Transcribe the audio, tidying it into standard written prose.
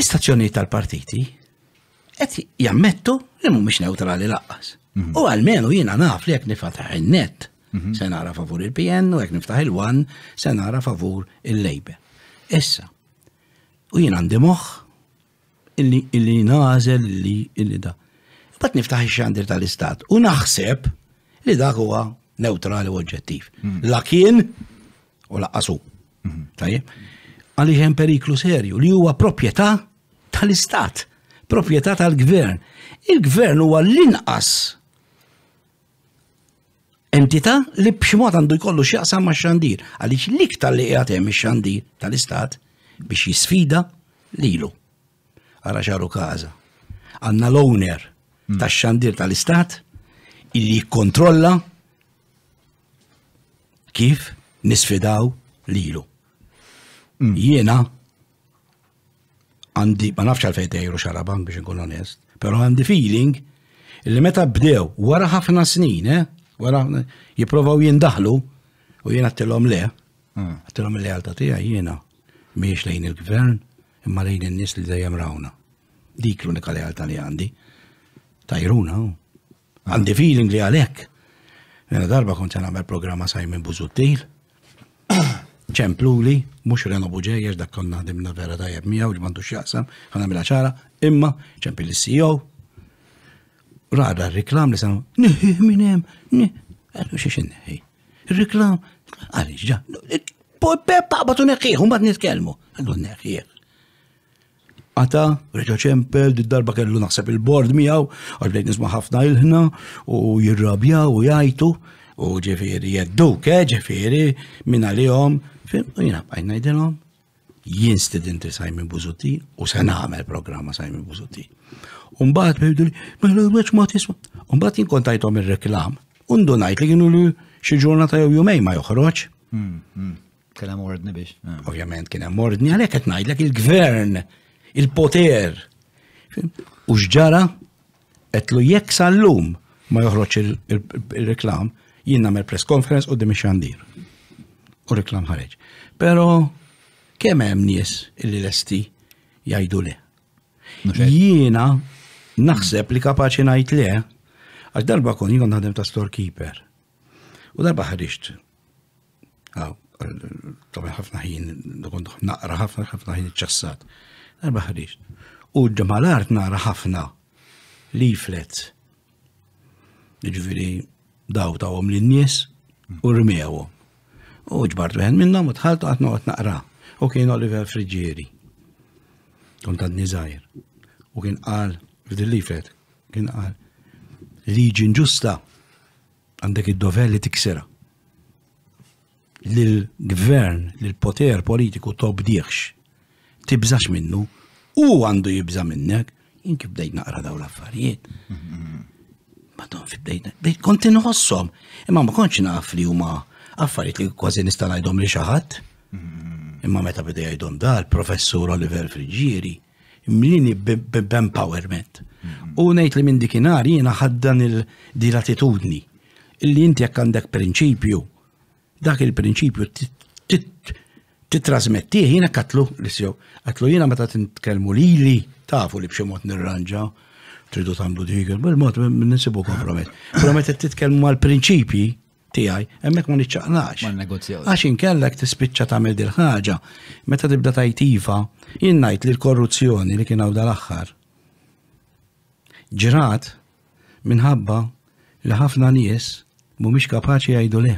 L-istazzjoni tal-partiti qed jammettu li mhumiex neutrali laqqas. U għalmenu jiena naf li jekk nifataħ in-net se nara favur il-PN u jekk niftaħ il-One se nara favur il-Labour. Issa, u jiena għandi moħħ illi nażel illi da. Bat niftaħ ix-xandir tal-Istat u naħseb li dak huwa neutrali u oġġettiv. La kien u laqqasu. Tajjeb? Għaliex hemm periklu serju li huwa proprjetà tal-Istat, proprjetà tal-Gvern. Il-Gvern huwa l-inqas entità li b'xi mod għandu jkollu x'jaqsam max-xandir, għaliex l-iktar li qiegħed hemm ix-xandir tal-Istat biex jisfida lilu. Ara xaru każa. Għandna l-owner tax-xandir tal-Istat illi jikkontrolla kif nisfidaw lilu. Jiena għandi, ma nafx għalfejn tgħidu xarabank biex inkun onest, però għandi feeling illi meta bdew wara ħafna snin, wara jipprovaw jindaħlu u jiena għattilhom le, għattilhom il-lealtà tiegħi jiena mhijiex lejn il-Gvern imma lejn in-nies li dejjem rawna. Dik l-unika lealtà li għandi. Tajruna, għandi feeling li għalhekk. Jena darba kont nagħmel programma Simon Busuttil, ċempluli, mhux Reno Buġejjex dak konna ħdimna vera tajjeb miegħu li m'għandux x'jaqsam, ħa nagħmilha ċara, imma ċempil is-CEO, rada r-riklam li sanu, neħi minn hemm, għallu xiex inneħi. Ir-riklam, għaliex ġa, taqbatu neħħieħ, u mbagħad nitkellmu, għallu neħħieħ. Għata, reġa ċempel, darba kellu naħseb il-bord miegħu, għax bdejt nisma' ħafna ilħna u jirrabjaw u jajtu, u ġifieri jedduk, ġifieri minn għalihom, u jiena bqajt ngħidilhom, jien studenti Simon Busuttil u se nagħmel programma Simon Busuttil. U mbagħad bejdu li, mela weċ ma tisma'. U mbagħad jien kontajthom ir-reklam, u ndunajt li kienu li xi ġurnata jew jumejn ma joħroġ. Kien hemm ordni biex. Ovvjament kien hemm ordni għalhekk qed ngħidlek il-Gvern, il-poter. U x'ġara qedlu jekk sal-lum ma joħroġ il-reklam, jien nagħmel press conference qudiem ix-xandir. U reklam ħareġ. Però kemm hemm nies illi lesti jgħidu le. Jiena naħseb li kapaċi ngħid le, għax darba kon jien naħdem ta' storekeeper. U darba ħariġt. طبعا ħafna ħin, naqra ħafna ħin iċċassat. Darba ħariġt. U ġemalart nara ħafna leaflets. Jiġifieri daw tawhom lin-nies u rmewhom. U ġbart wieħed minnhom u tħaltu qatt noqgħod naqra. U kien Oliver Frigieri. Kont għadni żgħir. U kien qal f'dil-leaflet, kien qal liġi ġusta għandek id-dover li tiksera. Lill-gvern, lill-poter politiku tobdiex, tibżax minnu, u għandu jibża minnek, jien kif bdejt naqra daw l-affarijiet. Madon fi bdejt konti nħossom, imma ma kontx naf li huma affarijiet li kważi nista' ngħidhom li xi ħadd. Imma meta beda jgħidhom da l-professur Oliver Frigieri, imlini b'empowerment. U ngħid li minn dikinhar jiena ħaddan di l-attitudni illi inti jekk għandek prinċipju, dak il-prinċipju titrasmettih, jiena katlu l-isjew. Katlu jiena meta titkellmu lili tafu li b'xi mod nirranġa, tridu tagħmlu dik, bil-mod nisibu kompromess. Però meta titkellmu mal-prinċipji tiegħi, hemmhekk ma niċċaqlax. Għax inkellek tispiċċa tagħmel dil ħaġa. Meta tibda tajtiva, jien ngħid li l-korruzzjoni li kien hawn dal-aħħar ġrat minħabba li ħafna nies mhumiex kapaċi jgħidu le.